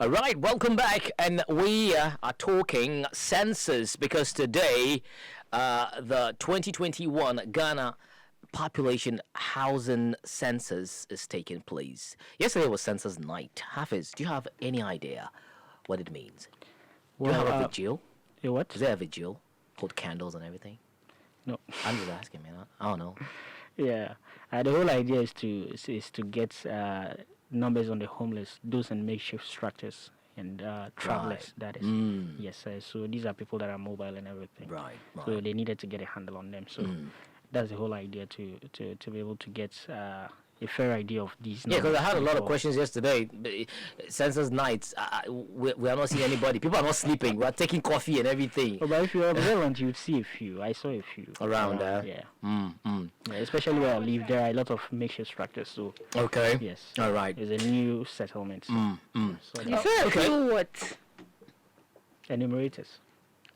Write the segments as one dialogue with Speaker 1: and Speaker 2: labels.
Speaker 1: All right, welcome back, and we are talking census because today, the 2021 Ghana population housing census is taking place. Yesterday was census night. Hafiz, do you have any idea what it means? Do you have a vigil?
Speaker 2: What?
Speaker 1: Is there a vigil? Hold candles and everything?
Speaker 2: No.
Speaker 1: I'm just asking, man. I don't know.
Speaker 2: Yeah. The whole idea is to get numbers on the homeless, those in makeshift structures and travelers. That is. Yes. So these are people that are mobile and everything.
Speaker 1: Right.
Speaker 2: So they needed to get a handle on them. So that's the whole idea to be able to get a fair idea of these.
Speaker 1: Yeah, because I had a lot of questions yesterday. Census nights, we are not seeing anybody. People are not sleeping. We are taking coffee and everything.
Speaker 2: Oh, but if you're observant, you'd see a few. I saw a few
Speaker 1: around there.
Speaker 2: Yeah. Yeah. Especially where I live, there are a lot of makeshift structures. So
Speaker 1: okay.
Speaker 2: Yes.
Speaker 1: All right.
Speaker 2: It's a new settlement. So
Speaker 3: You said a few what?
Speaker 2: Enumerators.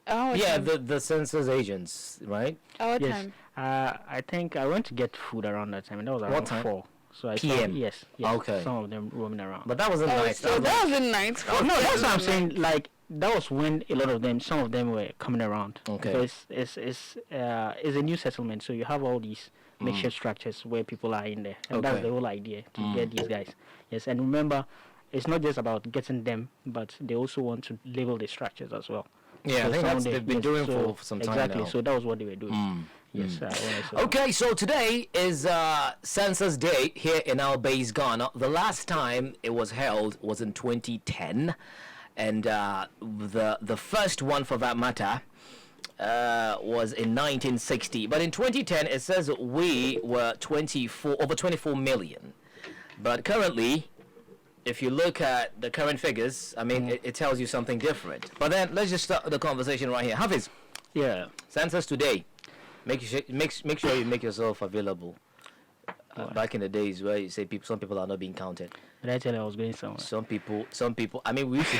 Speaker 3: Oh,
Speaker 1: Yeah, the census agents, right?
Speaker 3: What
Speaker 2: Yes.
Speaker 3: time?
Speaker 2: I think I went to get food around that time, and that was
Speaker 1: What
Speaker 2: around
Speaker 1: time?
Speaker 2: 4. So I
Speaker 1: PM?
Speaker 2: saw, yes,
Speaker 1: Okay.
Speaker 2: some of them roaming around.
Speaker 1: But that wasn't
Speaker 3: Oh,
Speaker 1: nice.
Speaker 3: so that was in night.
Speaker 2: Oh, no, that's what I'm saying. Like, that was when a lot of them, some of them were coming around.
Speaker 1: Okay.
Speaker 2: Because it's a new settlement, so you have all these makeshift structures where people are in there. And that's
Speaker 1: Okay.
Speaker 2: the whole idea, to get these guys. Yes, and remember, it's not just about getting them, but they also want to label the structures as well.
Speaker 1: Yeah, I think
Speaker 2: some
Speaker 1: that's
Speaker 2: they-
Speaker 1: they've been
Speaker 2: yes,
Speaker 1: doing
Speaker 2: so
Speaker 1: for some time
Speaker 2: exactly,
Speaker 1: now.
Speaker 2: so that was what they were doing. Yes. when I saw that.
Speaker 1: Okay, so today is Census Day here in our base Ghana. The last time it was held was in 2010, and the first one for that matter was in 1960. But in 2010, it says we were over 24 million. But currently, if you look at the current figures, I mean, it tells you something different. But then let's just start the conversation right here. Hafiz,
Speaker 2: Yeah.
Speaker 1: census today. Make sure you make yourself available. Back in the days where you say some people are not being counted.
Speaker 2: Did I tell you I was going somewhere?
Speaker 1: Some people. I mean, we used to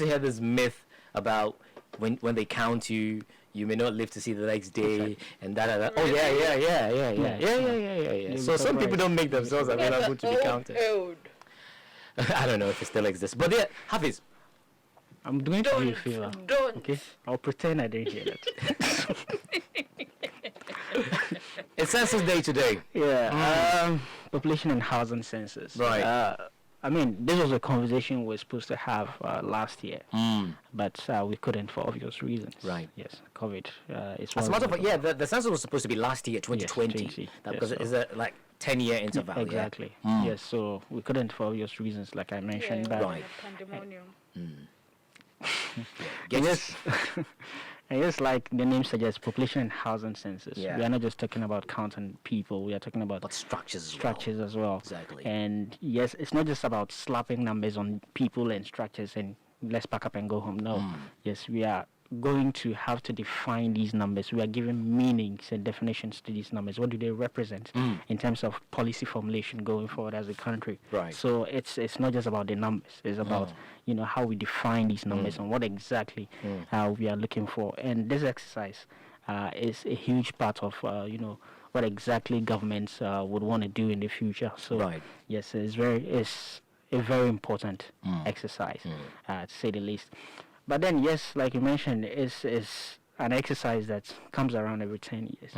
Speaker 1: hear this myth about when they count you, you may not live to see the next day, and that. Oh yeah. So some people don't make themselves available to be counted. I don't know if it still exists, but yeah, Hafiz.
Speaker 2: I'm going to do you a favor.
Speaker 3: Don't.
Speaker 2: Okay? I'll pretend I didn't hear that.
Speaker 1: It's Census Day today.
Speaker 2: Yeah. Population and housing census.
Speaker 1: Right.
Speaker 2: I mean, this was a conversation we were supposed to have last year, but we couldn't for obvious reasons.
Speaker 1: Right.
Speaker 2: Yes. COVID. It's
Speaker 1: As a matter of fact, yeah, the census was supposed to be last year, 2020.
Speaker 2: 20,
Speaker 1: Because
Speaker 2: yes,
Speaker 1: it's a 10-year interval. yeah?
Speaker 2: Exactly. Yes. So we couldn't for obvious reasons, like I mentioned.
Speaker 3: Yeah,
Speaker 2: but
Speaker 1: Right.
Speaker 3: Pandemonium.
Speaker 1: Get
Speaker 2: yes. And just like the name suggests, population and housing census.
Speaker 1: Yeah.
Speaker 2: We are not just talking about counting people. We are talking about
Speaker 1: But structures as well.
Speaker 2: structures as well.
Speaker 1: Exactly.
Speaker 2: And yes, it's not just about slapping numbers on people and structures and let's pack up and go home. No. Yes, we are going to have to define these numbers. We are giving meanings and definitions to these numbers. What do they represent in terms of policy formulation going forward as a country?
Speaker 1: Right.
Speaker 2: So it's not just about the numbers. It's about how we define these numbers and what exactly we are looking for. And this exercise is a huge part of what exactly governments would want to do in the future. So
Speaker 1: Right.
Speaker 2: yes, it's a very important exercise, to say the least. But then, yes, like you mentioned, is an exercise that comes around every 10 years.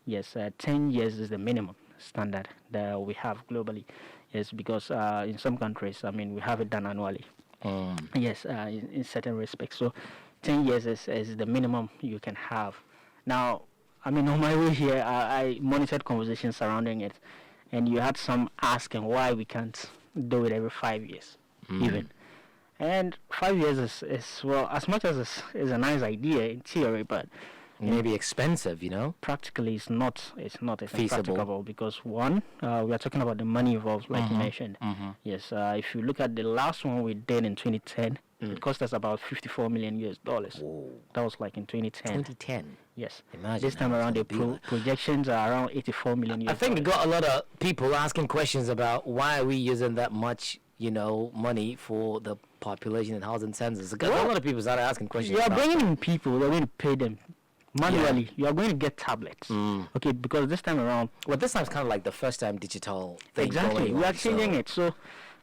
Speaker 2: Yes, 10 years is the minimum standard that we have globally. Yes, because in some countries, I mean, we have it done annually. Yes, in certain respects. So 10 years is the minimum you can have. Now, I mean, on my way here, I monitored conversations surrounding it, and you had some asking why we can't do it every 5 years, even. And 5 years is well, as much as it's a nice idea in theory, but
Speaker 1: Maybe expensive,
Speaker 2: practically it's not
Speaker 1: Feasible.
Speaker 2: practicable because one, we are talking about the money involved, like you mentioned. Yes, if you look at the last one we did in 2010, it cost us about $54 million.
Speaker 1: Whoa.
Speaker 2: That was like in 2010.
Speaker 1: 2010.
Speaker 2: Yes.
Speaker 1: Imagine
Speaker 2: This time
Speaker 1: how
Speaker 2: around, the
Speaker 1: it's gonna be like.
Speaker 2: projections are around $84 million.
Speaker 1: I think we got a lot of people asking questions about why are we using that much, money for the population and housing census. A lot of people started asking questions.
Speaker 2: You are
Speaker 1: about
Speaker 2: bringing in people, you're going to pay them manually. You are going to get tablets. Okay, because this time around,
Speaker 1: Well, this time's kind of like the first time digital thing
Speaker 2: exactly,
Speaker 1: going
Speaker 2: we
Speaker 1: on,
Speaker 2: are changing it. So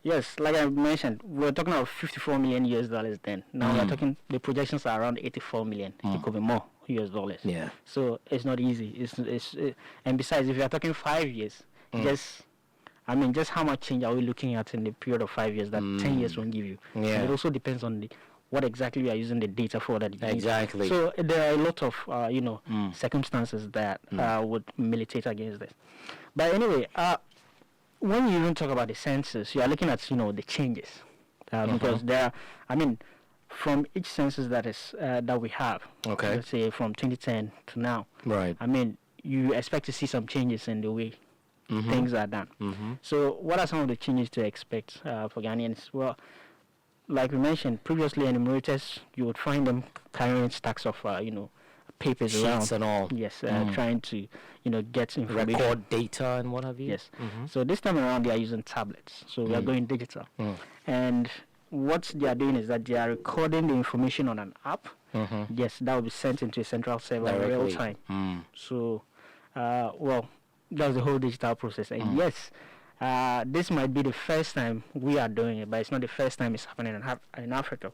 Speaker 2: Yes, like I mentioned, we're talking about 54 million US dollars then. Now we're talking, the projections are around 84 million. It could be more US dollars.
Speaker 1: Yeah.
Speaker 2: So it's not easy. And besides, if you're talking 5 years, just how much change are we looking at in the period of 5 years that 10 years won't give you?
Speaker 1: Yeah.
Speaker 2: And it also depends on what exactly you are using the data for that you need.
Speaker 1: Exactly.
Speaker 2: So there are a lot of, circumstances that would militate against this. But anyway, when you even talk about the census, you are looking at, the changes. Because there are, from each census that we have,
Speaker 1: Okay.
Speaker 2: let's say from 2010 to now,
Speaker 1: Right.
Speaker 2: you expect to see some changes in the way things are done. So what are some of the changes to expect for Ghanaians? Well, like we mentioned previously, enumerators, you would find them carrying stacks of, papers
Speaker 1: Sheets
Speaker 2: around.
Speaker 1: and all.
Speaker 2: Yes, trying to, get information.
Speaker 1: Record data and what have you.
Speaker 2: Yes. So this time around, they are using tablets. So we are going digital. And what they are doing is that they are recording the information on an app. Yes, that will be sent into a central server in real time. So, that's the whole digital process. And yes, this might be the first time we are doing it, but it's not the first time it's happening in Africa.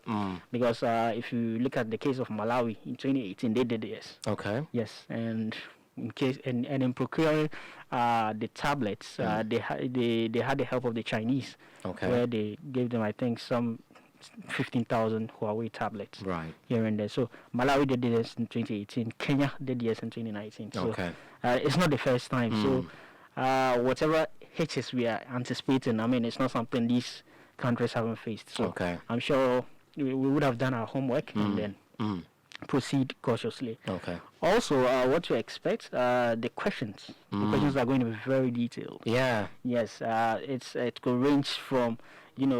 Speaker 2: Because if you look at the case of Malawi in 2018, they did this.
Speaker 1: Okay.
Speaker 2: Yes, and in procuring the tablets, they had the help of the Chinese,
Speaker 1: Okay.
Speaker 2: where they gave them, I think, some 15,000 Huawei tablets.
Speaker 1: Right.
Speaker 2: Here and there. So Malawi did this in 2018. Kenya did this in 2019. So
Speaker 1: Okay.
Speaker 2: it's not the first time. So whatever hitches we are anticipating, it's not something these countries haven't faced. So
Speaker 1: Okay.
Speaker 2: I'm sure we would have done our homework and then proceed cautiously.
Speaker 1: Okay.
Speaker 2: Also, what to expect, the questions. The questions are going to be very detailed.
Speaker 1: Yeah.
Speaker 2: Yes, it could range from,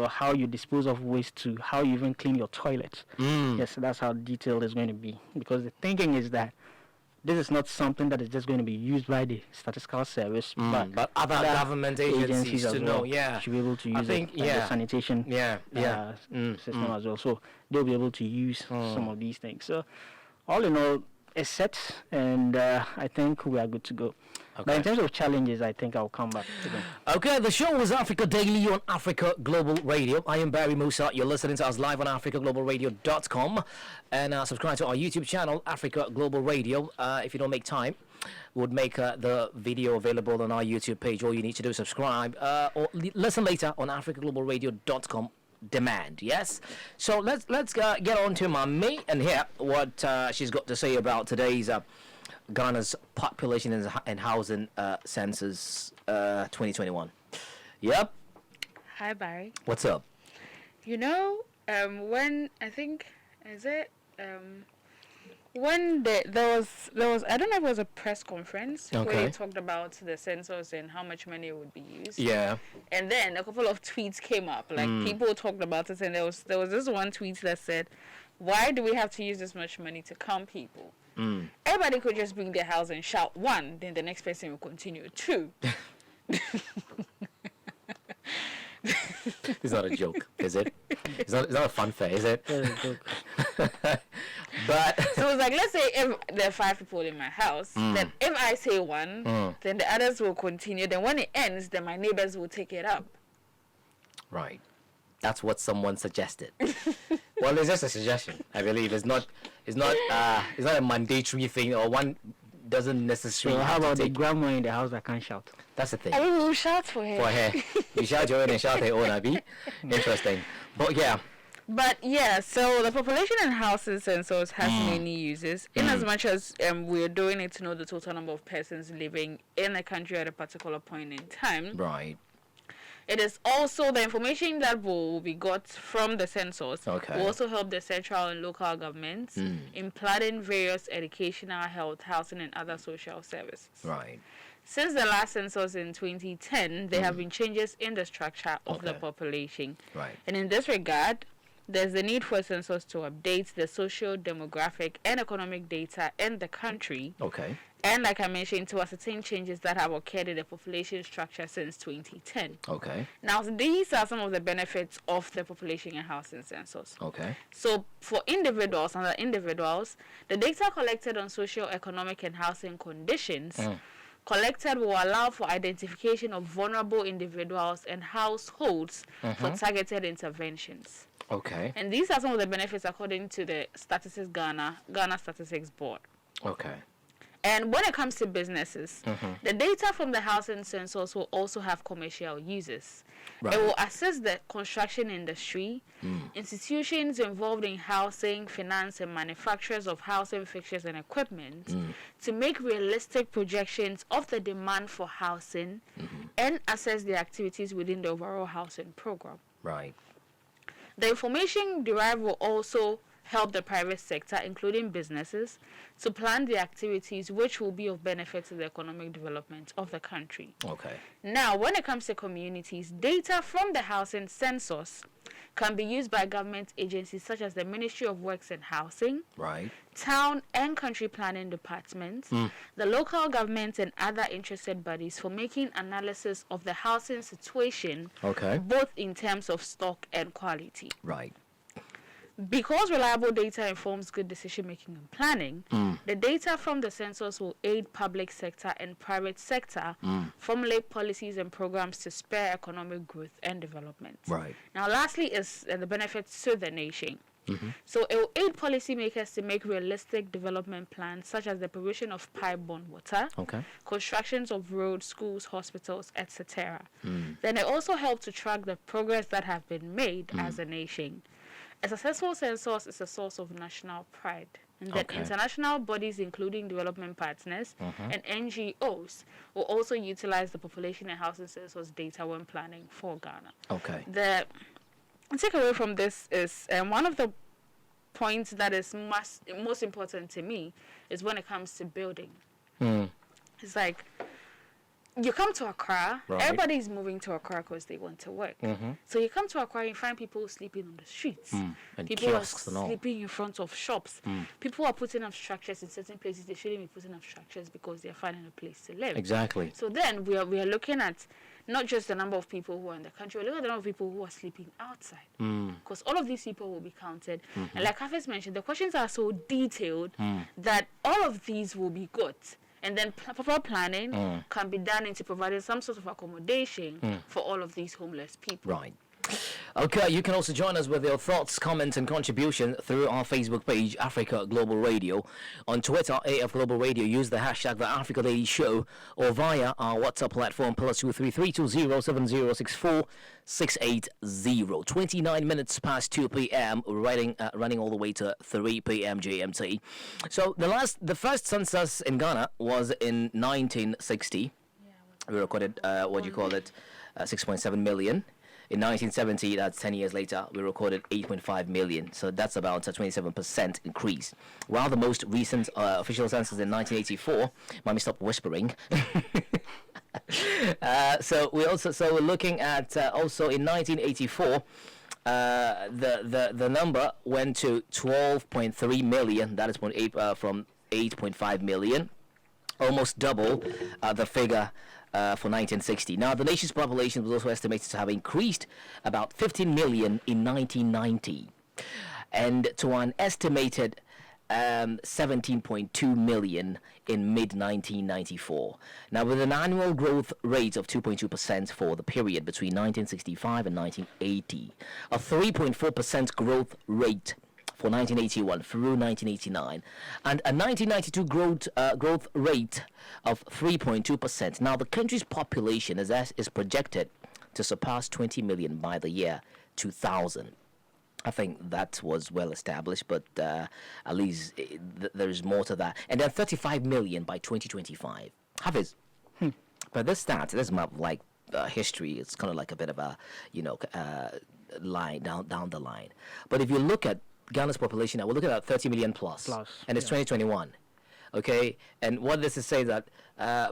Speaker 2: how you dispose of waste to how you even clean your toilets. Yes, that's how detailed it's going to be. Because the thinking is that this is not something that is just going to be used by the statistical service,
Speaker 1: But other government agencies
Speaker 2: as
Speaker 1: to
Speaker 2: well
Speaker 1: know, yeah.
Speaker 2: should be able to use
Speaker 1: I think,
Speaker 2: it. And the sanitation system as well. So they'll be able to use some of these things. So all in all, it's set, and I think we are good to go. But in terms of challenges, I think I'll come back to them.
Speaker 1: Okay, the show was Africa Daily on Africa Global Radio. I am Barry Musa. You're listening to us live on africaglobalradio.com. And subscribe to our YouTube channel, Africa Global Radio. If you don't make time, we'll make the video available on our YouTube page. All you need to do is subscribe or listen later on africaglobalradio.com. Demand, yes. So let's get on to my mate and hear what she's got to say about today's Ghana's population and housing census 2021. Yep.
Speaker 3: Hi, Barry.
Speaker 1: What's up?
Speaker 3: When I think when there was I don't know if it was a press conference where
Speaker 1: Okay.
Speaker 3: they talked about the census and how much money would be used.
Speaker 1: Yeah.
Speaker 3: And then a couple of tweets came up, like people talked about it, and there was this one tweet that said, "Why do we have to use this much money to count people? Everybody could just bring their house and shout 1, then the next person will continue 2."
Speaker 1: It's not a joke, is it? It's not a fun fair, is it? But
Speaker 3: So it's like, let's say if there are 5 people in my house, then if I say 1, then the others will continue. Then when it ends, then my neighbors will take it up.
Speaker 1: right. That's what someone suggested. Well, it's just a suggestion. I believe it's not a mandatory thing, or one doesn't necessarily.
Speaker 2: So how
Speaker 1: have to
Speaker 2: about the
Speaker 1: take.
Speaker 2: grandma in the house that can't shout?
Speaker 1: That's the thing.
Speaker 3: I will shout for her.
Speaker 1: For her, you shout your own and shout her own, Abby. Interesting. But yeah.
Speaker 3: But yeah, so the population and housing census has many uses. In as much as we're doing it to know the total number of persons living in a country at a particular point in time.
Speaker 1: Right.
Speaker 3: It is also the information that will be got from the census
Speaker 1: Okay.
Speaker 3: will also help the central and local governments in planning various educational, health, housing, and other social services.
Speaker 1: Right.
Speaker 3: Since the last census in 2010, there have been changes in the structure of the
Speaker 1: Okay.
Speaker 3: population.
Speaker 1: Right.
Speaker 3: And in this regard, there's the need for a census to update the social, demographic, and economic data in the country.
Speaker 1: Okay.
Speaker 3: And like I mentioned, to ascertain changes that have occurred in the population structure since 2010.
Speaker 1: Okay.
Speaker 3: Now, these are some of the benefits of the population and housing census.
Speaker 1: Okay.
Speaker 3: So, for individuals, the data collected on social, economic, and housing conditions collected will allow for identification of vulnerable individuals and households for targeted interventions.
Speaker 1: Okay.
Speaker 3: And these are some of the benefits according to the Statistics Ghana Statistics Board.
Speaker 1: Okay.
Speaker 3: And when it comes to businesses, the data from the housing census will also have commercial uses.
Speaker 1: Right.
Speaker 3: It will assist the construction industry, institutions involved in housing, finance, and manufacturers of housing fixtures and equipment to make realistic projections of the demand for housing and assess the activities within the overall housing program.
Speaker 1: Right.
Speaker 3: The information derived will also help the private sector, including businesses, to plan the activities which will be of benefit to the economic development of the country.
Speaker 1: Okay.
Speaker 3: Now, when it comes to communities, data from the housing census can be used by government agencies such as the Ministry of Works and Housing,
Speaker 1: Right.
Speaker 3: town and country planning departments, the local government and other interested bodies for making analysis of the housing situation,
Speaker 1: Okay.
Speaker 3: both in terms of stock and quality.
Speaker 1: Right.
Speaker 3: Because reliable data informs good decision making and planning, the data from the census will aid public sector and private sector formulate policies and programs to spur economic growth and development.
Speaker 1: Right.
Speaker 3: Now, lastly, is the benefits to the nation. So it will aid policymakers to make realistic development plans, such as the provision of pipe-borne water,
Speaker 1: Okay.
Speaker 3: constructions of roads, schools, hospitals, etc. Then it also helps to track the progress that have been made as a nation. A successful census is a source of national pride, and that
Speaker 1: Okay.
Speaker 3: international bodies, including development partners and NGOs, will also utilize the population and housing census data when planning for Ghana.
Speaker 1: Okay.
Speaker 3: The takeaway from this is one of the points that is most important to me is when it comes to building. It's like, you come to Accra,
Speaker 1: Right.
Speaker 3: everybody's moving to Accra because they want to work. So you come to Accra, you find people sleeping on the streets.
Speaker 1: And
Speaker 3: People are
Speaker 1: kiosks and all.
Speaker 3: sleeping in front of shops. People are putting up structures in certain places. They shouldn't be putting up structures because they're finding a place to live.
Speaker 1: Exactly.
Speaker 3: So then we are looking at not just the number of people who are in the country, we're looking at the number of people who are sleeping outside. Because all of these people will be counted. And like Hafiz mentioned, the questions are so detailed that all of these will be good. And then proper planning can be done into providing some sort of accommodation for all of these homeless people.
Speaker 1: Right. Okay, you can also join us with your thoughts, comments, and contribution through our Facebook page, Africa Global Radio. On Twitter, AF Global Radio, use the hashtag The Africa Daily Show, or via our WhatsApp platform, +23320706468. 29 minutes past 2 p.m., running all the way to 3 p.m. GMT. So the first census in Ghana was in 1960. We recorded, 6.7 million. In 1970, that's 10 years later, we recorded 8.5 million. So that's about a 27% increase. While the most recent official census in 1984, mommy stop whispering. So we're looking at also in 1984, the number went to 12.3 million. That is from 8.5 million, almost double the figure for 1960. Now, the nation's population was also estimated to have increased about 15 million in 1990, and to an estimated 17.2 million in mid-1994. Now, with an annual growth rate of 2.2% for the period between 1965 and 1980, a 3.4% growth rate for 1981 through 1989, and a 1992 growth rate of 3.2%. Now, the country's population is projected to surpass 20 million by the year 2000. I think that was well established, but at least there is more to that. And then 35 million by 2025. Hafiz, but this is map like history. It's kind of like a bit of a line down the line. But if you look at Ghana's population now, we're looking at 30 million plus and it's 2021. Okay, and what this is saying that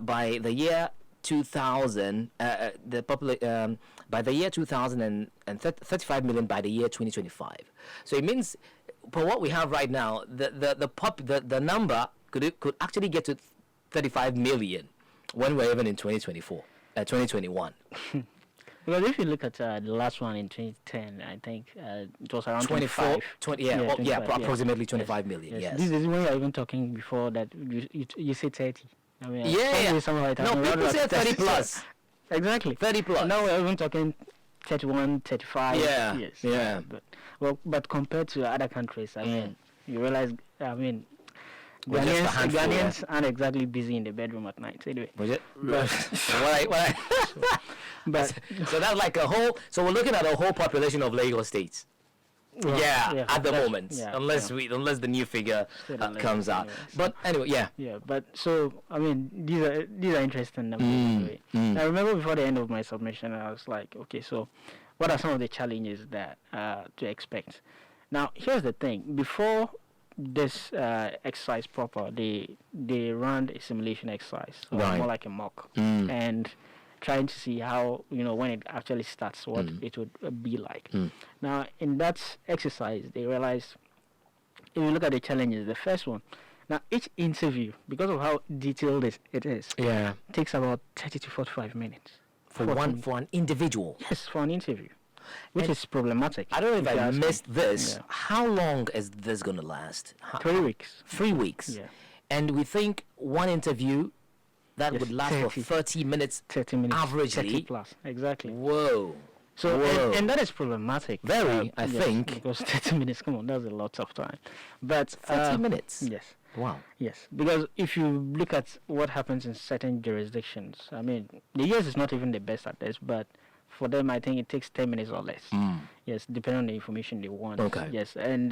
Speaker 1: by the year 2000, by the year 2000 and 35 million by the year 2025. So it means, for what we have right now, the number could actually get to 35 million when we're even in 2021.
Speaker 2: Because if you look at the last one in 2010, I think it was around
Speaker 1: 24,
Speaker 2: 25.
Speaker 1: 25, approximately 25 million. Yes.
Speaker 2: This is when you're even talking before that you say 30. I mean,
Speaker 1: Yeah.
Speaker 2: somewhere it has
Speaker 1: No,
Speaker 2: been
Speaker 1: people
Speaker 2: rather
Speaker 1: say 30
Speaker 2: tested.
Speaker 1: plus.
Speaker 2: Exactly.
Speaker 1: 30 plus.
Speaker 2: Now we're even talking 31, 35.
Speaker 1: Yeah,
Speaker 2: Yes.
Speaker 1: yeah.
Speaker 2: But compared to other countries, I mean, you realize, I mean,
Speaker 1: We're just a handful,
Speaker 2: Ghanaians aren't exactly busy in the bedroom at night. Anyway.
Speaker 1: Was it?
Speaker 2: But- But
Speaker 1: So that's like a whole. So we're looking at a whole population of Lagos states.
Speaker 2: well,
Speaker 1: At the
Speaker 2: that's-
Speaker 1: moment,
Speaker 2: yeah,
Speaker 1: unless
Speaker 2: yeah.
Speaker 1: unless the new figure
Speaker 2: Still in
Speaker 1: comes
Speaker 2: Lagos
Speaker 1: out.
Speaker 2: anyway, so.
Speaker 1: But anyway, yeah.
Speaker 2: Yeah, but so I mean these are interesting numbers anyway. I remember before the end of my submission I was like, okay, so what are some of the challenges that to expect? Now here's the thing. Before this exercise proper, they ran a simulation exercise, so
Speaker 1: Right.
Speaker 2: more like a mock, and trying to see how, you know, when it actually starts, what it would be like. Now in that exercise they realized, if you look at the challenges, the first one, now each interview, because of how detailed it is,
Speaker 1: Yeah.
Speaker 2: takes about 30 to 45 minutes.
Speaker 1: For an individual.
Speaker 2: Yes, for an interview, which is problematic.
Speaker 1: I don't know if
Speaker 2: you
Speaker 1: I
Speaker 2: ask me.
Speaker 1: missed this.
Speaker 2: Yeah.
Speaker 1: How long is this gonna last?
Speaker 2: 3 weeks.
Speaker 1: 3 weeks.
Speaker 2: Yeah.
Speaker 1: And we think one interview that
Speaker 2: Yes,
Speaker 1: would last
Speaker 2: 30.
Speaker 1: for 30 minutes
Speaker 2: 30 minutes.
Speaker 1: averagely.
Speaker 2: 30 plus. Exactly.
Speaker 1: Whoa.
Speaker 2: So,
Speaker 1: Whoa.
Speaker 2: and that is problematic.
Speaker 1: Very, I
Speaker 2: yes,
Speaker 1: think.
Speaker 2: Because 30 minutes, come on, that's a lot of time. But
Speaker 1: 30 minutes.
Speaker 2: Yes.
Speaker 1: Wow.
Speaker 2: Yes, because if you look at what happens in certain jurisdictions, I mean, the US is not even the best at this, but for them, I think it takes 10 minutes or less. Yes, depending on the information they want.
Speaker 1: Okay.
Speaker 2: Yes, and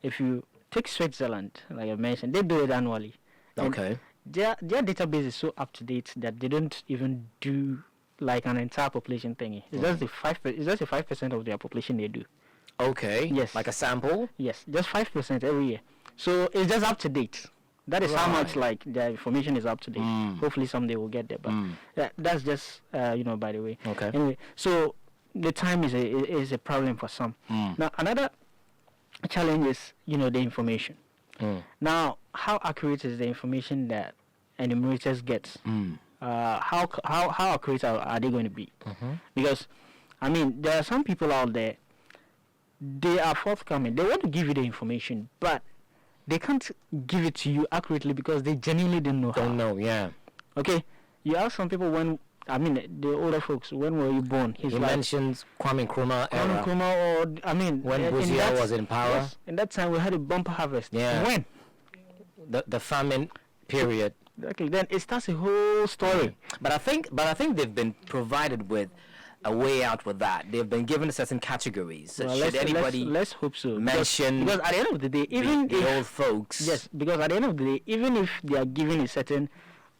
Speaker 2: if you take Switzerland, like I mentioned, they do it annually. And
Speaker 1: Okay.
Speaker 2: Their database is so up to date that they don't even do like an entire population thingy. It's just the 5%. It's just the 5% of their population they do.
Speaker 1: Okay.
Speaker 2: Yes.
Speaker 1: Like a sample.
Speaker 2: Yes, just 5% every year. So it's just up to date. That is how much
Speaker 1: Right.
Speaker 2: like the information is up to date. Hopefully someday we'll get there, but that's just by the way.
Speaker 1: Okay.
Speaker 2: Anyway, so the time is a problem for some. Now another challenge is the information. Now, how accurate is the information that enumerators get? How accurate are they going to be? Because I mean, there are some people out there. They are forthcoming. They want to give you the information, but they can't give it to you accurately because they genuinely don't know how.
Speaker 1: Don't know. Yeah.
Speaker 2: Okay, you ask some people when, I mean, the older folks, when were you born?
Speaker 1: He mentions Kwame Nkrumah
Speaker 2: Kwame
Speaker 1: era.
Speaker 2: Nkrumah, or I mean,
Speaker 1: When
Speaker 2: in
Speaker 1: Buzia
Speaker 2: that-
Speaker 1: was in power.
Speaker 2: Yes, in that time we had a bumper harvest.
Speaker 1: Yeah.
Speaker 2: When?
Speaker 1: The famine period.
Speaker 2: Okay, then it starts a whole story.
Speaker 1: But I think they've been provided with a way out with that. They've been given certain categories. So
Speaker 2: Well,
Speaker 1: should anybody
Speaker 2: let's hope so.
Speaker 1: mention
Speaker 2: because at the end of the day, even
Speaker 1: the
Speaker 2: if
Speaker 1: old folks?
Speaker 2: yes, because at the end of the day, even if they are given a certain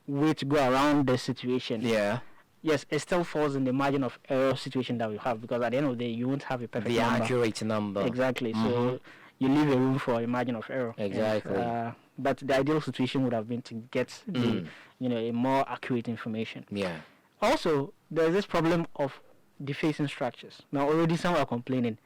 Speaker 2: way to go around the situation,
Speaker 1: Yeah.
Speaker 2: yes, it still falls in the margin of error situation that we have, because at the end of the day, you won't have a perfect
Speaker 1: The
Speaker 2: number.
Speaker 1: accurate number.
Speaker 2: Exactly. So you leave a room for a margin of error.
Speaker 1: Exactly.
Speaker 2: But the ideal situation would have been to get the a more accurate information.
Speaker 1: Yeah.
Speaker 2: Also, there's this problem of defacing structures. Now, already some are complaining.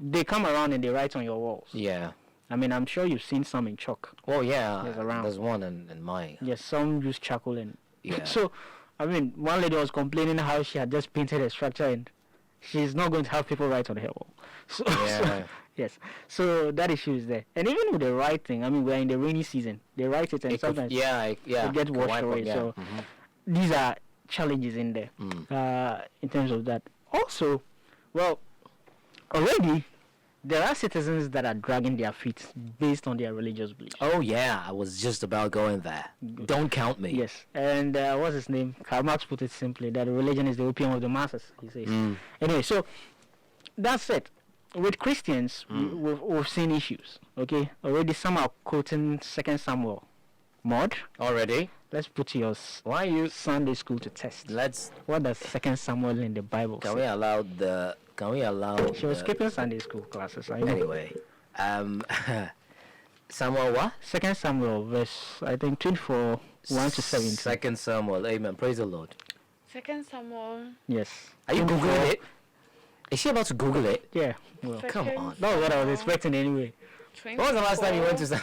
Speaker 2: They come around and they write on your walls.
Speaker 1: Yeah.
Speaker 2: I mean, I'm sure you've seen some in chalk.
Speaker 1: Oh yeah.
Speaker 2: There's around.
Speaker 1: There's one in my.
Speaker 2: Yes, some use charcoal and.
Speaker 1: Yeah.
Speaker 2: So, I mean, one lady was complaining how she had just painted a structure and she's not going to have people write on her wall. So,
Speaker 1: Yeah.
Speaker 2: yes. So that issue is there. And even with the writing, I mean, we're in the rainy season. They write it and
Speaker 1: It could-
Speaker 2: sometimes
Speaker 1: yeah.
Speaker 2: it
Speaker 1: Could
Speaker 2: gets washed
Speaker 1: wipe up,
Speaker 2: away.
Speaker 1: yeah.
Speaker 2: So these are challenges in there in terms of that. Also, well, already there are citizens that are dragging their feet based on their religious beliefs.
Speaker 1: Oh yeah. I was just about going there. Don't count me.
Speaker 2: Yes, and what's his name? Karl Marx put it simply that religion is the opium of the masses, he says. Anyway, so that's it. With Christians, we've seen issues, okay? Already some are quoting 2 Samuel. Maud,
Speaker 1: Already.
Speaker 2: let's put your
Speaker 1: Why you?
Speaker 2: Sunday school to test.
Speaker 1: Let's.
Speaker 2: What does 2 Samuel in the Bible
Speaker 1: Can
Speaker 2: say?
Speaker 1: we allow the? Can we allow?
Speaker 2: She was
Speaker 1: the-
Speaker 2: skipping Sunday school classes, I know.
Speaker 1: Anyway, Samuel what?
Speaker 2: 2 Samuel, verse, I think, 24, 1 to 17.
Speaker 1: Second Samuel. Amen. Praise the Lord.
Speaker 3: 2 Samuel.
Speaker 2: Yes.
Speaker 1: Are you
Speaker 2: 24.
Speaker 1: googling it? Is she about to Google it?
Speaker 2: Yeah. Well,
Speaker 1: Come on.
Speaker 2: that was what I was expecting anyway.
Speaker 1: When was the last time you went to?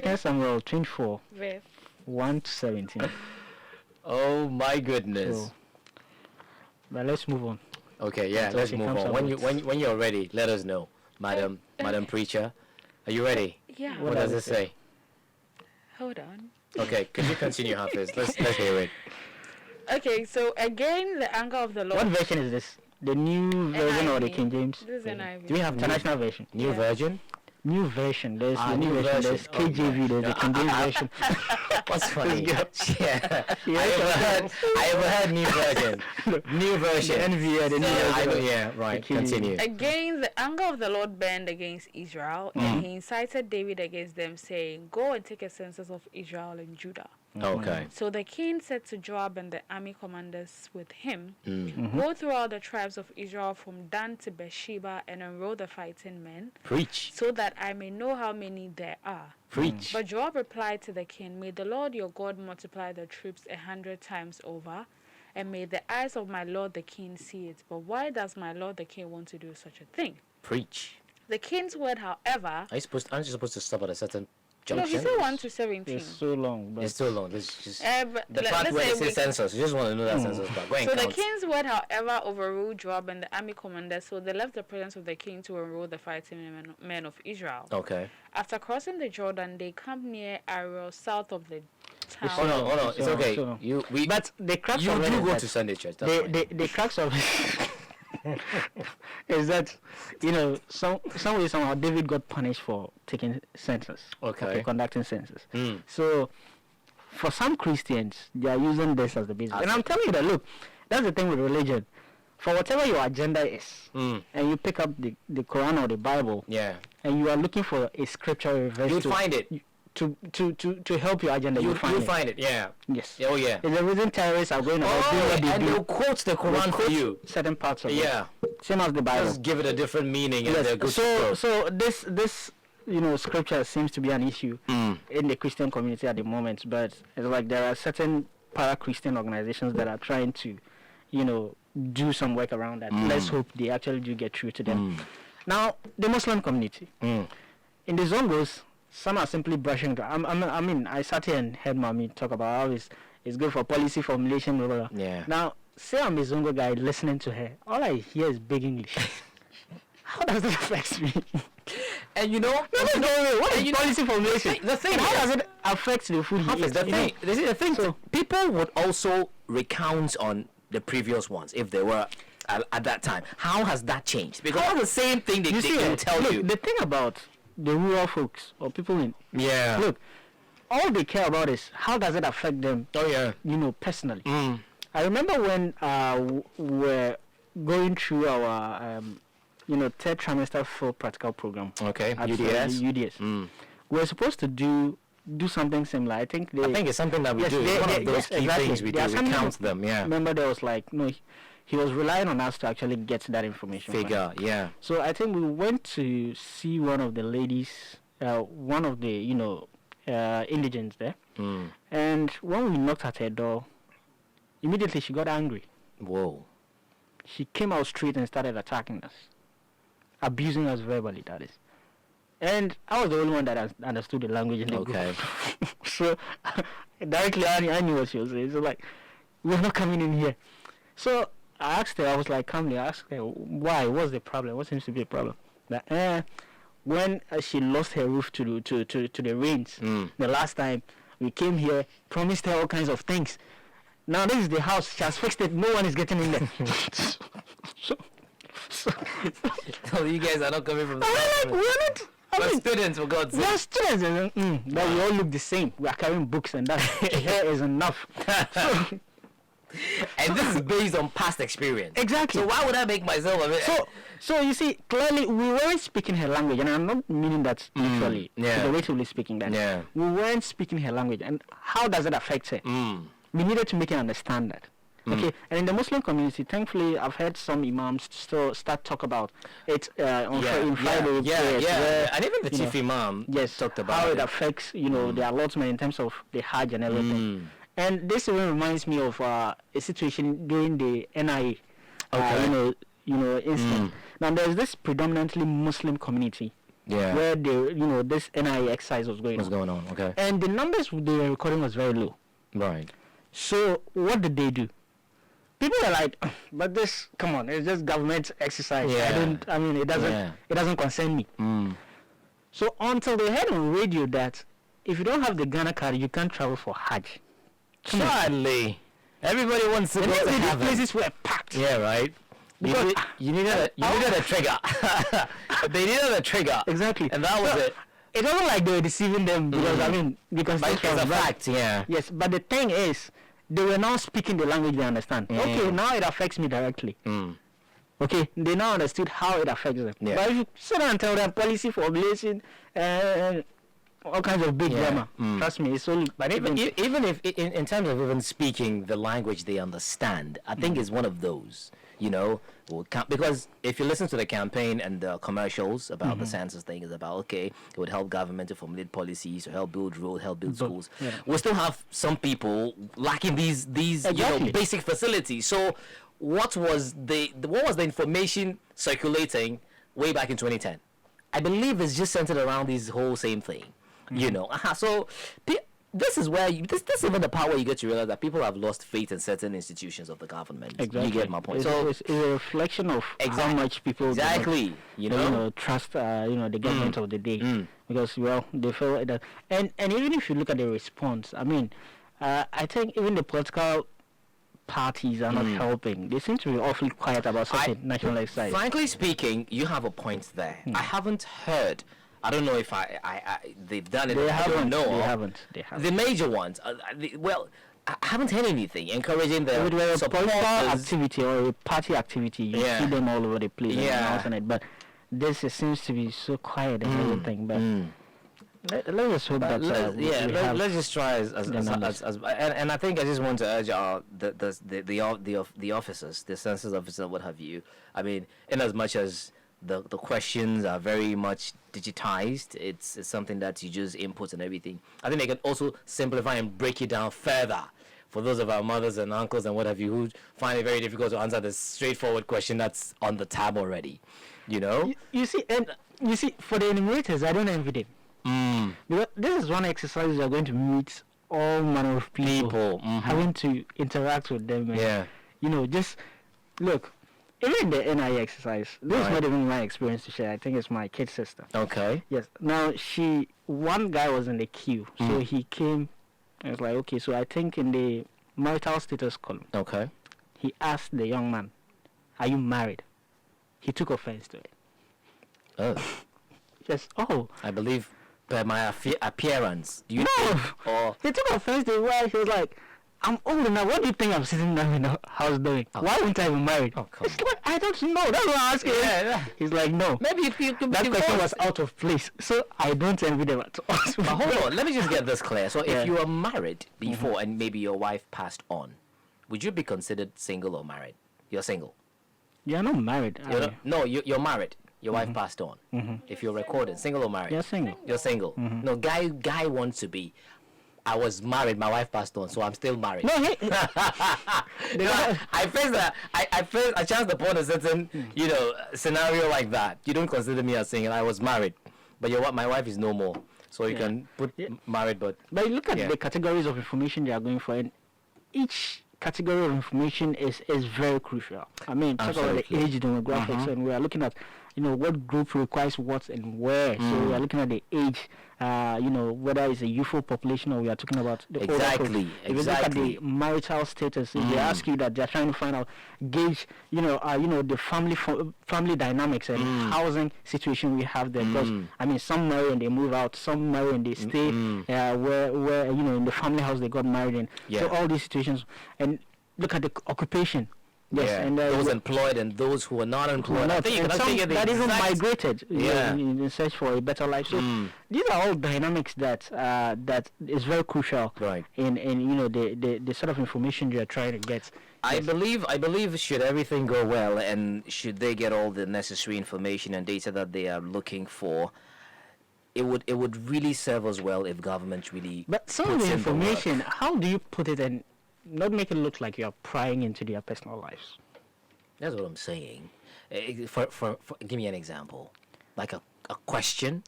Speaker 2: 2 Samuel 24,
Speaker 3: Verse.
Speaker 2: 1 to 17.
Speaker 1: Oh my goodness.
Speaker 2: So, but let's move on.
Speaker 1: Okay, yeah,
Speaker 2: Until
Speaker 1: let's
Speaker 2: she
Speaker 1: move
Speaker 2: comes
Speaker 1: on.
Speaker 2: up
Speaker 1: When
Speaker 2: with-
Speaker 1: when you're ready, let us know, Madam Preacher. Are you ready?
Speaker 3: Yeah.
Speaker 2: What
Speaker 1: What does
Speaker 2: does
Speaker 1: it
Speaker 2: it
Speaker 1: say?
Speaker 3: Hold on.
Speaker 1: Okay, could you continue, Hafiz? Let's hear it.
Speaker 3: Okay, so again, the anger of the Lord.
Speaker 2: What version is this? The new version or the
Speaker 3: NIV.
Speaker 2: King James?
Speaker 3: This is NIV.
Speaker 2: Do we have international version?
Speaker 1: New
Speaker 3: Yeah.
Speaker 1: version?
Speaker 2: New version. There's the new
Speaker 1: new
Speaker 2: version.
Speaker 1: version.
Speaker 2: There's
Speaker 1: Oh,
Speaker 2: KJV. There's the King James version.
Speaker 1: What's funny? Yeah.
Speaker 2: Yeah,
Speaker 1: I ever heard new version. New version.
Speaker 2: The NVA, the new
Speaker 3: So-
Speaker 2: version.
Speaker 1: I know, yeah, right.
Speaker 2: Okay.
Speaker 1: Continue.
Speaker 3: Again, the anger of the Lord burned against Israel, and he incited David against them, saying, "Go and take a census of Israel and Judah."
Speaker 1: Okay.
Speaker 3: So the king said to Joab and the army commanders with him,
Speaker 1: Mm.
Speaker 3: "Go through all the tribes of Israel from Dan to Beersheba and enroll the fighting men,
Speaker 1: Preach.
Speaker 3: so that I may know how many there are."
Speaker 1: Preach.
Speaker 3: But Joab replied to the king, "May the Lord your God multiply the troops 100 times over, and may the eyes of my lord the king see it. But why does my lord the king want to do such a thing?"
Speaker 1: Preach.
Speaker 3: The king's word, however,
Speaker 1: Aren't you supposed to stop at a certain
Speaker 3: no,
Speaker 1: junction?
Speaker 3: he said 1 to 17.
Speaker 2: It's so long, but
Speaker 1: It's too long. This is just
Speaker 3: But
Speaker 1: the
Speaker 3: let-
Speaker 1: part
Speaker 3: let's
Speaker 1: where
Speaker 3: say
Speaker 1: it says
Speaker 3: we-
Speaker 1: census. You just want to know that census part. Go and
Speaker 3: So the
Speaker 1: count.
Speaker 3: king's word, however, overruled Joab and the army commanders, so they left the presence of the king to enroll the fighting men of Israel.
Speaker 1: Okay.
Speaker 3: After crossing the Jordan, they camped near Ariel, south of the town.
Speaker 1: Hold on, hold on. It's
Speaker 2: So-
Speaker 1: okay.
Speaker 2: so-
Speaker 1: We
Speaker 2: but the crux
Speaker 1: you
Speaker 2: of it
Speaker 1: do
Speaker 2: is
Speaker 1: go
Speaker 2: that
Speaker 1: to Sunday church. That's fine.
Speaker 2: the crux of it is that some way somehow David got punished for taking census.
Speaker 1: Okay.
Speaker 2: Conducting census.
Speaker 1: Mm.
Speaker 2: So for some Christians, they are using this as the basis. And I'm telling you that, look, that's the thing with religion. For whatever your agenda is,
Speaker 1: Mm.
Speaker 2: and you pick up the Quran or the Bible,
Speaker 1: Yeah.
Speaker 2: and you are looking for a scripture verse
Speaker 1: You'd
Speaker 2: to,
Speaker 1: find it.
Speaker 2: to help your agenda,
Speaker 1: You'll
Speaker 2: find it.
Speaker 1: find it. Yeah.
Speaker 2: Yes.
Speaker 1: Oh yeah.
Speaker 2: It's the reason terrorists are going about doing
Speaker 1: Oh,
Speaker 2: what they
Speaker 1: and
Speaker 2: do.
Speaker 1: they'll quote the
Speaker 2: They
Speaker 1: Quran for
Speaker 2: quote
Speaker 1: you.
Speaker 2: certain parts of it.
Speaker 1: Yeah.
Speaker 2: Same as the Bible.
Speaker 1: Just give it a different meaning and they're
Speaker 2: Yes.
Speaker 1: good to
Speaker 2: So
Speaker 1: go.
Speaker 2: so this scripture seems to be an issue
Speaker 1: Mm.
Speaker 2: in the Christian community at the moment, but it's like there are certain para-Christian organizations that are trying to, do some work around that. Let's hope they actually do get through to them. Now, the Muslim community.
Speaker 1: Mm.
Speaker 2: In the Zongos, some are simply brushing. I sat here and heard Mommy talk about how it's good for policy formulation, blah, blah, blah.
Speaker 1: Yeah.
Speaker 2: Now, say I'm a Zongo guy listening to her. All I hear is big English. How does that affect me?
Speaker 1: And you know,
Speaker 2: What
Speaker 1: and
Speaker 2: is policy formulation?
Speaker 1: the thing
Speaker 2: And how
Speaker 1: is-
Speaker 2: does it affect the food he
Speaker 1: Hafiz,
Speaker 2: eats?
Speaker 1: the thing, the thing,
Speaker 2: So-
Speaker 1: people would also recount on the previous ones if they were at that time. How has that changed? Because all the same thing they can tell
Speaker 2: look,
Speaker 1: you.
Speaker 2: the thing about the rural folks or people in
Speaker 1: Yeah.
Speaker 2: look, all they care about is how does it affect them,
Speaker 1: Oh yeah.
Speaker 2: personally.
Speaker 1: Mm.
Speaker 2: I remember when we were going through our third trimester full practical program.
Speaker 1: Okay.
Speaker 2: At
Speaker 1: UDS.
Speaker 2: the UDS.
Speaker 1: Mm.
Speaker 2: We were supposed to do something similar. I think
Speaker 1: I think it's something that we do. It's one of those key things we do.
Speaker 2: There are
Speaker 1: We
Speaker 2: some
Speaker 1: count
Speaker 2: people-
Speaker 1: them. Yeah.
Speaker 2: Remember, there was like he was relying on us to actually get that information. from him.
Speaker 1: Figure. Yeah.
Speaker 2: So I think we went to see one of the ladies, one of the indigents there,
Speaker 1: Mm.
Speaker 2: and when we knocked at her door, immediately she got angry.
Speaker 1: Whoa.
Speaker 2: She came out straight and started attacking us, abusing us verbally. That is, and I was the only one that understood the language in the
Speaker 1: Okay.
Speaker 2: group. So directly, I knew what she was saying. So like, we're not coming in here. So I asked her. I was like, calmly, I asked her why. What's the problem? What seems to be a problem? That when she lost her roof to the rains the last time we came here, promised her all kinds of things. Now this is the house. She has fixed it. No one is getting in there. so
Speaker 1: So you guys are not coming from the
Speaker 2: we're not.
Speaker 1: We're students, for God's
Speaker 2: We
Speaker 1: sake.
Speaker 2: are students, but we all look the same. We are carrying books, and that here is enough. So,
Speaker 1: And this is based on past experience.
Speaker 2: exactly.
Speaker 1: So why would I make myself a bit?
Speaker 2: So you see, clearly we weren't speaking her language, and I'm not meaning that literally,
Speaker 1: yeah.
Speaker 2: figuratively speaking. That
Speaker 1: Yeah.
Speaker 2: we weren't speaking her language, and how does it affect her? We needed to make her understand that. Okay, and in the Muslim community, thankfully, I've heard some imams still start talk about it in Friday prayers, where,
Speaker 1: And even the
Speaker 2: you know,
Speaker 1: chief imam
Speaker 2: yes,
Speaker 1: talked about
Speaker 2: how it
Speaker 1: it.
Speaker 2: affects the allotment in terms of the Hajj and everything. And this even reminds me of a situation during the NIA,
Speaker 1: Okay.
Speaker 2: incident. Now there's this predominantly Muslim community
Speaker 1: Yeah.
Speaker 2: where this NIA exercise was going
Speaker 1: What's
Speaker 2: on,
Speaker 1: going on? Okay.
Speaker 2: and the numbers they were recording was very low.
Speaker 1: Right.
Speaker 2: So what did they do? People are like, but this, come on, it's just government exercise.
Speaker 1: Yeah.
Speaker 2: It doesn't
Speaker 1: Yeah.
Speaker 2: concern me. So until they heard on radio that if you don't have the Ghana card, you can't travel for Hajj.
Speaker 1: Charlie, everybody wants to
Speaker 2: The
Speaker 1: go
Speaker 2: next
Speaker 1: to
Speaker 2: day, these
Speaker 1: heaven.
Speaker 2: places were packed.
Speaker 1: Yeah, right.
Speaker 2: Because
Speaker 1: You needed a trigger. They needed a trigger.
Speaker 2: Exactly.
Speaker 1: And that was
Speaker 2: So,
Speaker 1: it.
Speaker 2: It wasn't like they were deceiving them because because
Speaker 1: But
Speaker 2: this
Speaker 1: it's
Speaker 2: was
Speaker 1: a
Speaker 2: bad.
Speaker 1: fact, yeah.
Speaker 2: Yes, but the thing is, they were now speaking the language they understand. Okay, now it affects me directly. Okay, they now understood how it affects them.
Speaker 1: Yeah.
Speaker 2: But if you sit down and tell them policy formulation and all kinds of big grammar, trust me, it's only.
Speaker 1: But even if in terms of even speaking the language they understand, I think it's one of those, because if you listen to the campaign and the commercials about the census thing, is about, okay, it would help government to formulate policies, to help build roads, help build schools.
Speaker 2: yeah.
Speaker 1: We still have some people lacking these
Speaker 2: Exactly.
Speaker 1: basic facilities. So what was the information circulating way back in 2010? I believe it's just centered around this whole same thing. So this is where this is even the part where you get to realize that people have lost faith in certain institutions of the government.
Speaker 2: Exactly.
Speaker 1: You get my point.
Speaker 2: It's a reflection of how much people
Speaker 1: exactly
Speaker 2: trust the government of the day because they feel that and even if you look at the response, I mean, I think even the political parties are not helping. They seem to be awfully quiet about such a national exercise.
Speaker 1: Frankly speaking, you have a point there. I haven't heard. I don't know if they've done it. I don't know.
Speaker 2: They haven't.
Speaker 1: The major ones. I haven't heard anything encouraging the
Speaker 2: If it were a political
Speaker 1: supporters.
Speaker 2: activity or a party activity, you see them all over the place announcing it. But this seems to be so quiet and everything. But let's just hope that
Speaker 1: let's just try as and I think I just want to urge the officers, the census officer, what have you. I mean, in as much as the questions are very much digitized, it's something that you just input and everything. I think they can also simplify and break it down further for those of our mothers and uncles and what have you who find it very difficult to answer the straightforward question that's on the tab already.
Speaker 2: You see, for the enumerators, I don't envy them. Because this is one exercise you're going to meet all manner of people. Having to interact with them. And, just look. Even the NIE exercise, this is not even my experience to share. I think it's my kid sister.
Speaker 1: Okay.
Speaker 2: Yes. Now, one guy was in the queue. So he came and was like, okay, so I think in the marital status column.
Speaker 1: Okay.
Speaker 2: He asked the young man, are you married? He took offense to it.
Speaker 1: Oh.
Speaker 2: Yes. Oh.
Speaker 1: I believe by my appearance. Do you
Speaker 2: No.
Speaker 1: think, or
Speaker 2: He took offense to it while he was like, I'm old enough. What do you think I'm sitting down in the house doing? Why wouldn't I be married?
Speaker 1: Oh, come
Speaker 2: It's like, I don't know. That's what I'm asking.
Speaker 1: Yeah.
Speaker 2: He's like, no.
Speaker 1: maybe you could be
Speaker 2: That question was
Speaker 1: divorced.
Speaker 2: out of place. So I don't envy them at all.
Speaker 1: But hold on, let me just get this clear. So if you were married before and maybe your wife passed on, would you be considered single or married? You're single.
Speaker 2: You're not married. Are you?
Speaker 1: No, you're married. Your wife passed on. If you're recorded, single or married?
Speaker 2: You're single.
Speaker 1: You're single. No, guy wants to be. I was married. My wife passed on, so I'm still married.
Speaker 2: No,
Speaker 1: I faced that. I faced a chance upon a certain, scenario like that. You don't consider me as single. I was married, but my wife is no more. So you can put married, but
Speaker 2: But you look at the categories of information they are going for, and each category of information is very crucial. I mean, talk about the
Speaker 1: Absolutely.
Speaker 2: age demographics, and we are looking at, what group requires what and where. So we are looking at the age, whether it's a youthful population or we are talking about the older
Speaker 1: Exactly,
Speaker 2: folks. If you look at the marital status, if they ask you that, they're trying to find out, gauge, the family dynamics and housing situation we have there. Because I mean, some marry and they move out, some marry and they stay where in the family house they got married in. So all these situations, and look at the occupation. Yes, and
Speaker 1: those employed and those who are not employed. I think you
Speaker 2: and
Speaker 1: can
Speaker 2: some
Speaker 1: figure the
Speaker 2: that even
Speaker 1: exact-
Speaker 2: migrated in search for a better life. So these are all dynamics that is very crucial in the sort of information you are trying to get.
Speaker 1: I believe should everything go well and should they get all the necessary information and data that they are looking for, it would really serve us well if government really.
Speaker 2: But some of
Speaker 1: puts
Speaker 2: the
Speaker 1: in work.
Speaker 2: information, how do you put it and not make it look like you are prying into their personal lives?
Speaker 1: That's what I'm saying. For give me an example, like a question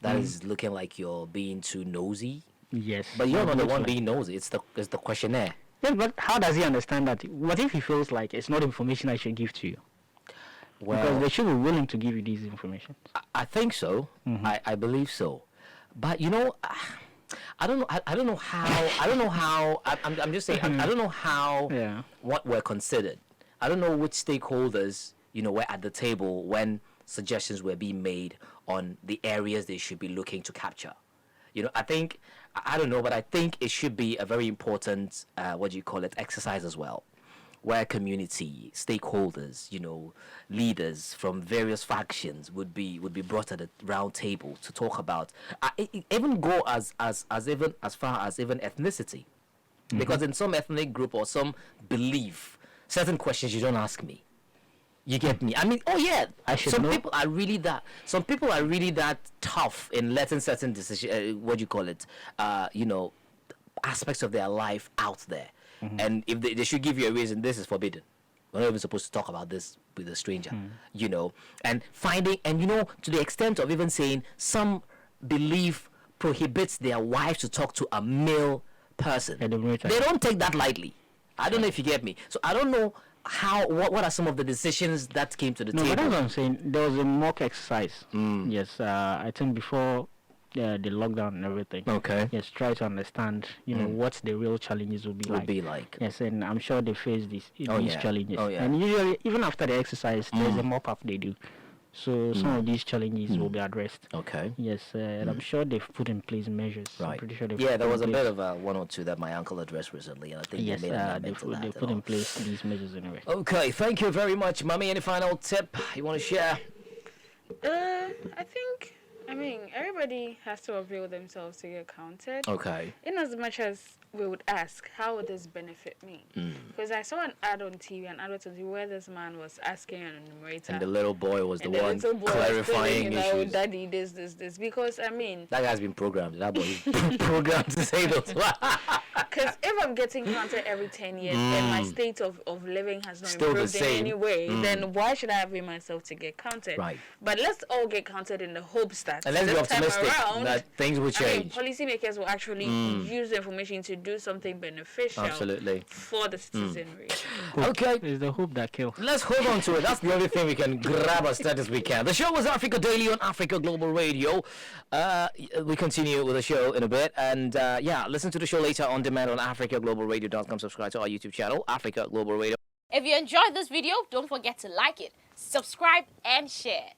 Speaker 1: that is looking like you're being too nosy,
Speaker 2: Yes.
Speaker 1: but you're not the
Speaker 2: looks
Speaker 1: one
Speaker 2: like-
Speaker 1: being nosy. It's the questionnaire.
Speaker 2: Yes, but how does he understand that? What if he feels like it's not information I should give to you? Because
Speaker 1: Well,
Speaker 2: they should be willing to give you these information.
Speaker 1: I think so. I believe so. But I don't know. I don't know how. I don't know how. I'm just saying. I don't know how.
Speaker 2: Yeah.
Speaker 1: What were considered. I don't know which stakeholders were at the table when suggestions were being made on the areas they should be looking to capture. I think I don't know, but I think it should be a very important exercise as well, where community stakeholders, leaders from various factions would be brought at a round table to talk about, even go as far as even ethnicity, because in some ethnic group or some belief, certain questions you don't ask me. You get me? I mean, oh yeah, some people are really that tough in letting certain decision, aspects of their life out there. And if they should give you a reason, this is forbidden. We're not even supposed to talk about this with a stranger, and finding, and to the extent of even saying some belief prohibits their wife to talk to a male person. They don't take that lightly. I don't know if you get me. So I don't know what are some of the decisions that came to the table.
Speaker 2: No, but that's what I'm saying. There was a mock exercise. Yes, I think before the lockdown and everything.
Speaker 1: Okay.
Speaker 2: Yes, try to understand, what the real challenges will be like. Yes, and I'm sure they face these challenges.
Speaker 1: Oh, yeah.
Speaker 2: And usually, even after the exercise, there's a mop-up they do. So some of these challenges will be addressed.
Speaker 1: Okay.
Speaker 2: Yes, and I'm sure they've put in place measures.
Speaker 1: Right.
Speaker 2: I'm pretty sure
Speaker 1: there was a bit of one or two that my uncle addressed recently, and I think
Speaker 2: yes,
Speaker 1: they
Speaker 2: put in place these measures anyway.
Speaker 1: Okay, thank you very much, Mummy. Any final tip you want to share?
Speaker 3: I mean, everybody has to avail themselves to get counted.
Speaker 1: Okay.
Speaker 3: In as much as we would ask, how would this benefit me? Because I saw an ad on TV, where this man was asking an enumerator.
Speaker 1: And the litlittle boy was the one clarifying issues.
Speaker 3: Daddy, this. Because, I mean...
Speaker 1: That guy's been programmed. That boy is programmed to say those.
Speaker 3: Because if I'm getting counted every 10 years and my state of living has not improved in any way, then why should I avail myself to get counted?
Speaker 1: Right.
Speaker 3: But let's all get counted in the hopes that
Speaker 1: and let's be optimistic that things will change.
Speaker 3: Policymakers will actually use the information to do something beneficial for the citizenry.
Speaker 1: Okay.
Speaker 2: It's the hope that kills.
Speaker 1: Let's hold on to it. That's the only thing we can grab as tight as we can. The show was Africa Daily on Africa Global Radio. We continue with the show in a bit. And listen to the show later on demand on africaglobalradio.com. Subscribe to our YouTube channel, Africa Global Radio.
Speaker 4: If you enjoyed this video, don't forget to like it, subscribe, and share.